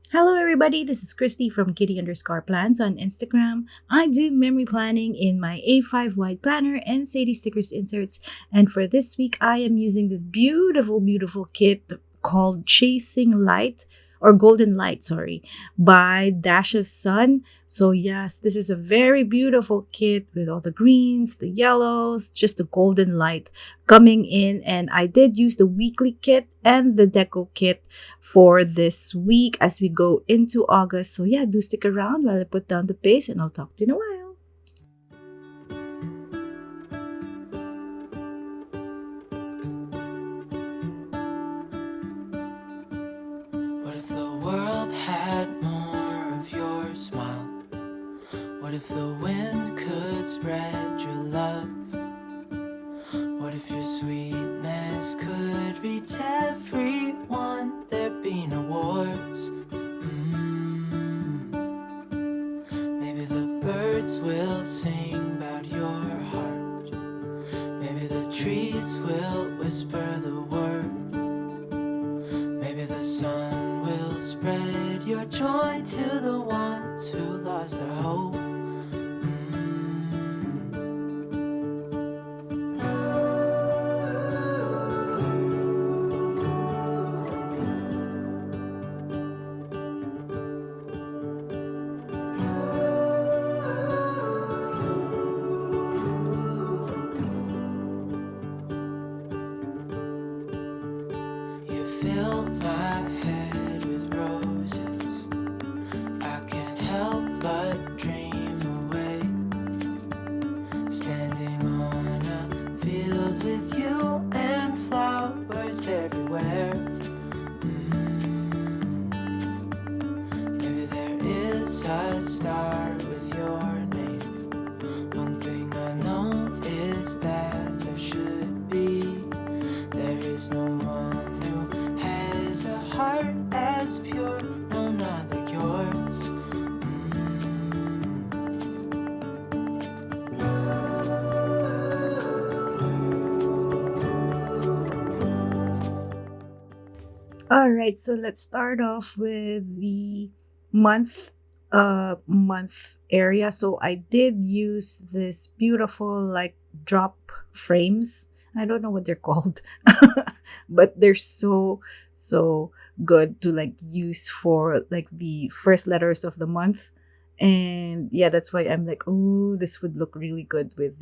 Hello, everybody. This is Christy from Kitty_plans on Instagram. I do memory planning in my A5 wide planner and Sadie stickers inserts. And for this week, I am using this beautiful, beautiful kit called Chasing Light or Golden Light, sorry, by Dash of Sun. So, yes, this is a very beautiful kit with all the greens, the yellows, just the golden light coming in. And I did use the weekly kit and the deco kit for this week as we go into August. So yeah, do stick around while I put down the base and I'll talk to you in a while. What if the world had more of your smile? What if the wind could spread your love? What if your sweetness could reach everyone? There'd be no wars. Maybe the birds will sing about your heart. Maybe the trees will whisper the word. Maybe the sun will spread your joy to the ones who lost their hope. You fill my head with roses. I can't help but dream away. Standing on a field with you and flowers everywhere. Maybe there is a star with your name. One thing I know is that there should be. There is no one who has a heart as pure, no, not like yours. All right, so let's start off with the month month area. So I did use this beautiful like drop frames. I don't know what they're called, but they're so good to like use for like the first letters of the month. And yeah, that's why I'm like, oh, this would look really good with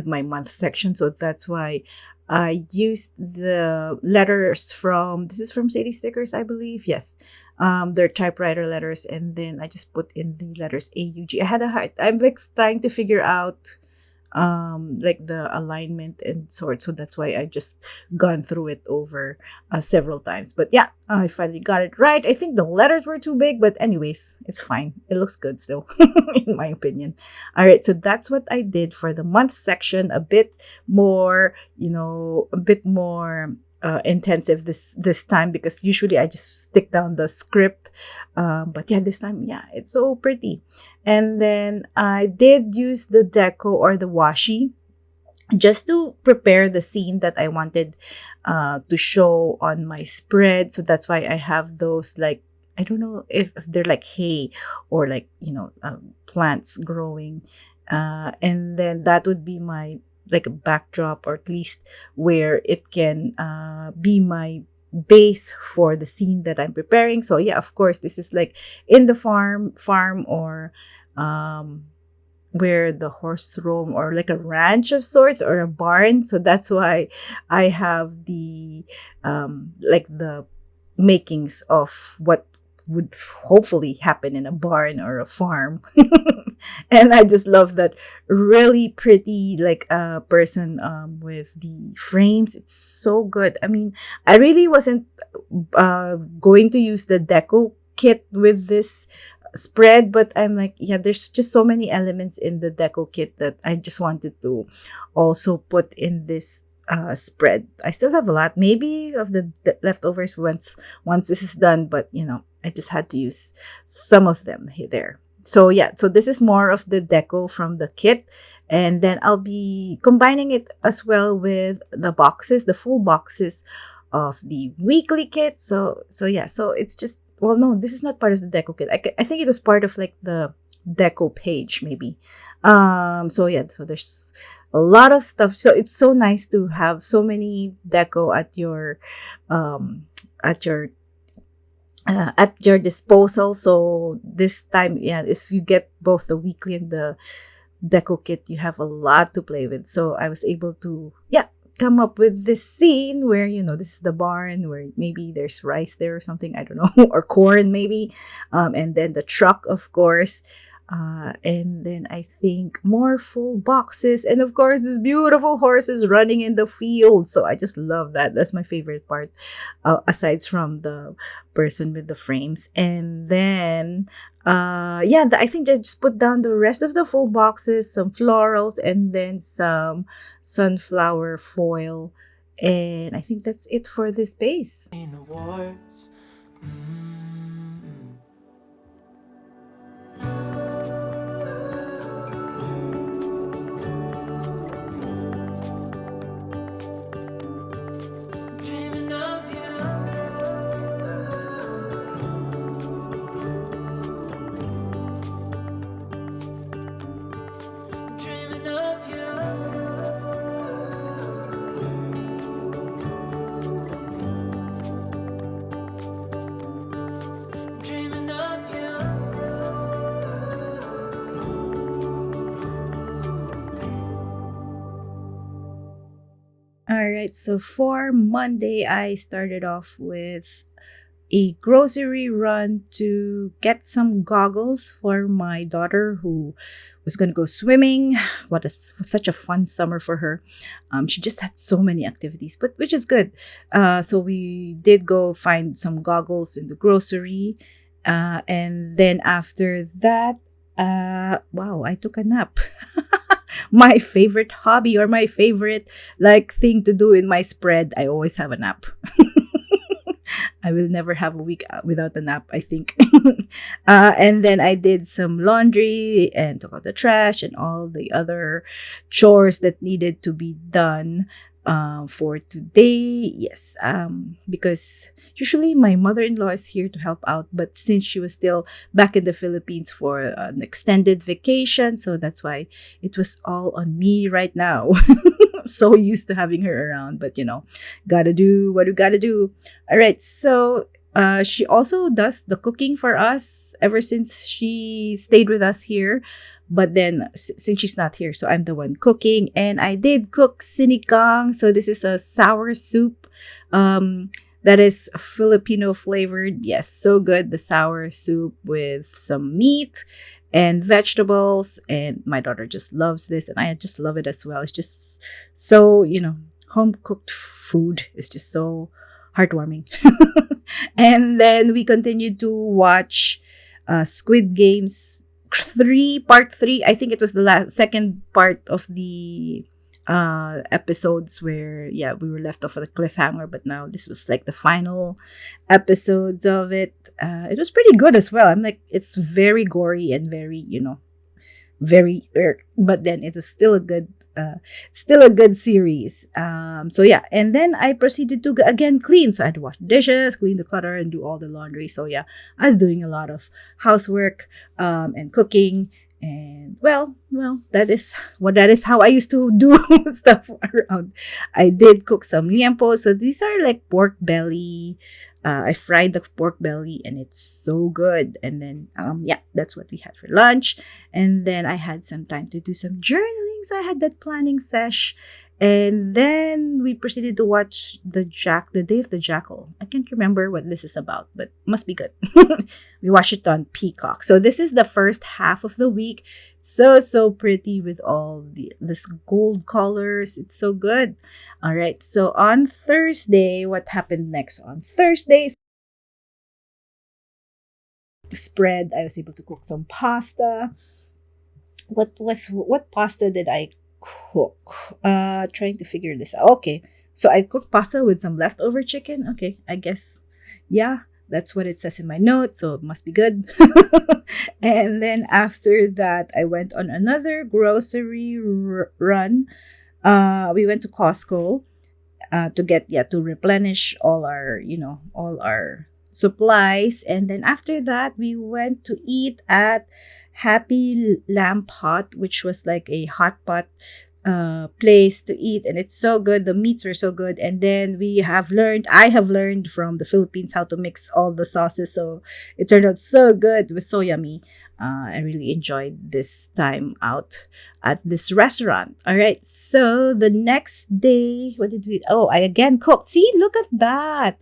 my month section. So that's why I used the letters from this is from Sadie Stickers, I believe. Yes. They're typewriter letters, and then I just put in the letters AUG. I had a hard I'm like trying to figure out like the alignment and sort, so that's why I just gone through it over several times. But yeah, I finally got it right. I think the letters were too big, but anyways, it's fine. It looks good still in my opinion. All right, so that's what I did for the month section. A bit more, a bit more intensive this time, because usually I just stick down the script, but yeah, this time, yeah, it's so pretty. And then I did use the deco or the washi just to prepare the scene that I wanted to show on my spread. So that's why I have those, like, I don't know if they're like hay or like, plants growing. And then that would be my like a backdrop, or at least where it can be my base for the scene that I'm preparing. So yeah, of course, this is like in the farm or um where the horse roam, or like a ranch of sorts, or a barn. So that's why I have the like the makings of what would hopefully happen in a barn or a farm. And I just love that really pretty like person with the frames. It's so good. I mean, I really wasn't going to use the deco kit with this spread, but I'm like, yeah, there's just so many elements in the deco kit that I just wanted to also put in this spread. I still have a lot maybe of the leftovers once this is done, but I just had to use some of them there. So yeah, so this is more of the deco from the kit, and then I'll be combining it as well with the full boxes of the weekly kit. So yeah, so it's just well, no, this is not part of the Deco kit. I think it was part of like the Deco page, maybe. So yeah, so there's a lot of stuff. So it's so nice to have so many Deco um, at your disposal. So this time, yeah, if you get both the weekly and the Deco kit, you have a lot to play with. So I was able to, yeah, come up with this scene where, this is the barn where maybe there's rice there or something, I don't know, or corn maybe. And then the truck, of course. And then I think more full boxes. And of course, this beautiful horses running in the field. So I just love that. That's my favorite part, aside from the person with the frames. And then yeah, I think I just put down the rest of the full boxes, some florals, and then some sunflower foil. And I think that's it for this base. Awards. Dreaming of you. Dreaming of you. Dreaming of you. All right, so for Monday, I started off with a grocery run to get some goggles for my daughter who was going to go swimming. Such a fun summer for her. She just had so many activities, but which is good. So we did go find some goggles in the grocery. And then after that, wow, I took a nap. My favorite hobby, or my favorite like thing to do in my spread, I always have a nap. I will never have a week without a nap, I think. And then I did some laundry and took out the trash and all the other chores that needed to be done for today. Yes, because usually my mother-in-law is here to help out, but since she was still back in the Philippines for an extended vacation, so that's why it was all on me right now. So used to having her around, but gotta do what we gotta do. All right, so she also does the cooking for us ever since she stayed with us here. But then since she's not here, so I'm the one cooking, and I did cook sinigang. So this is a sour soup. That is Filipino flavored. Yes, so good. The sour soup with some meat and vegetables. And my daughter just loves this, and I just love it as well. It's just so, home cooked food is just so heartwarming. And then we continued to watch Squid Games 3, part 3. I think it was the second part of the episodes where, yeah, we were left off at a cliffhanger, but now this was like the final episodes of it. It was pretty good as well. I'm like, it's very gory and very, very but then it was still a good series. So yeah, and then I proceeded to again clean. So I had to wash dishes, clean the clutter, and do all the laundry. So yeah, I was doing a lot of housework and cooking. And that is how I used to do stuff around. I did cook some liempo. So these are like pork belly. I fried the pork belly, and it's so good. And then yeah, that's what we had for lunch. And then I had some time to do some journaling. So I had that planning sesh. And then we proceeded to watch the Day of the Jackal. I can't remember what this is about, but must be good. We watched it on Peacock. So this is the first half of the week. So pretty with all this gold colors. It's so good. All right. So on Thursday, what happened next? On Thursday, spread, I was able to cook some pasta. What pasta did I cook? Trying to figure this out. Okay. So I cooked pasta with some leftover chicken. Okay, I guess. Yeah, that's what it says in my notes, so it must be good. And then after that, I went on another grocery run. We went to Costco to replenish all our supplies. And then after that, we went to eat at Happy Lamp Hut, which was like a hot pot place to eat, and it's so good. The meats were so good. And then I have learned from the Philippines how to mix all the sauces, so it turned out so good. It was so yummy. I really enjoyed this time out at this restaurant. All right, so the next day, what did we? Oh, I again cooked. See, look at that.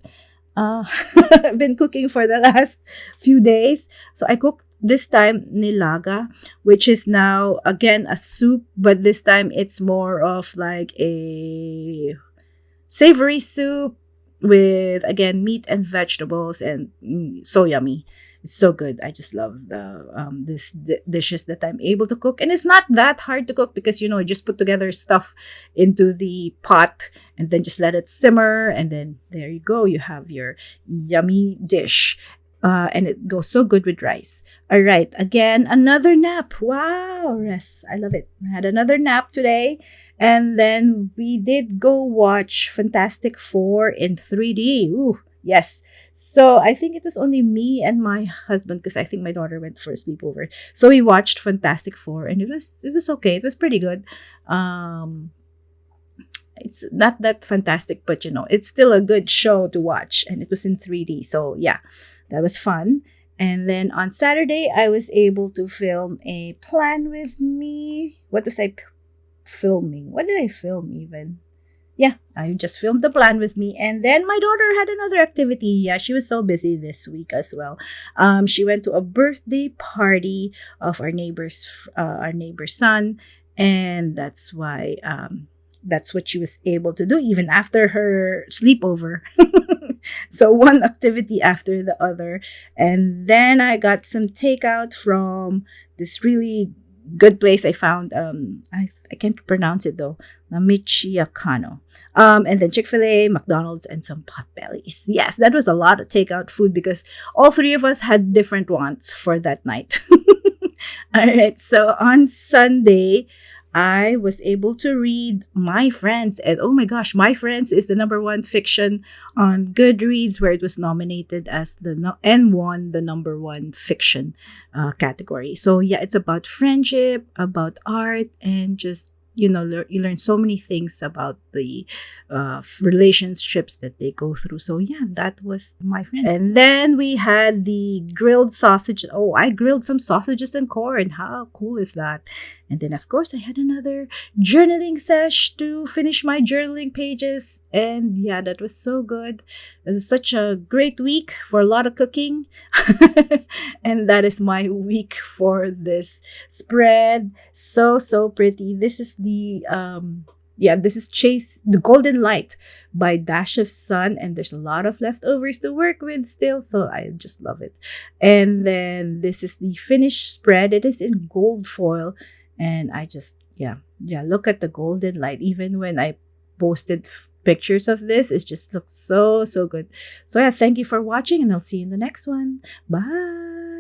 uh I've been cooking for the last few days. So I cooked this time nilaga, which is now again a soup, but this time it's more of like a savory soup with again meat and vegetables, and so yummy. It's so good. I just love the dishes that I'm able to cook, and it's not that hard to cook because you just put together stuff into the pot and then just let it simmer, and then there you go. You have your yummy dish. And it goes so good with rice. All right, again, another nap. Wow, rest. I love it. I had another nap today. And then we did go watch Fantastic Four in 3D. Ooh, yes. So I think it was only me and my husband because I think my daughter went for a sleepover. So we watched Fantastic Four, and it was okay. It was pretty good. Um, it's not that fantastic, but it's still a good show to watch, and it was in 3D. So yeah, that was fun. And then on Saturday, I was able to film a plan with me. What was I filming? What did I film even? Yeah, I just filmed the plan with me. And then my daughter had another activity. Yeah, she was so busy this week as well. She went to a birthday party of our neighbor's son, and that's what she was able to do even after her sleepover. So one activity after the other. And then I got some takeout from this really good place I found. I can't pronounce it though. Michiyakano. And then Chick-fil-A, McDonald's, and some Potbellies. Yes, that was a lot of takeout food because all three of us had different wants for that night. All right, so on Sunday, I was able to read My Friends. And oh my gosh, My Friends is the number one fiction on Goodreads, where it was nominated as and won the number one fiction category. So yeah, it's about friendship, about art, and just you learn so many things about the relationships that they go through. So yeah, that was My Friend. And then we had the grilled sausage. Oh, I grilled some sausages and corn. How cool is that? And then, of course, I had another journaling sesh to finish my journaling pages. And yeah, that was so good. It was such a great week for a lot of cooking. And that is my week for this spread. So, so pretty. This is Chase the Golden Light by Dash of Sun, and there's a lot of leftovers to work with still, so I just love it. And then this is the finished spread. It is in gold foil. And I just, yeah, look at the golden light. Even when I posted pictures of this, it just looks so, so good. So yeah, thank you for watching, and I'll see you in the next one. Bye.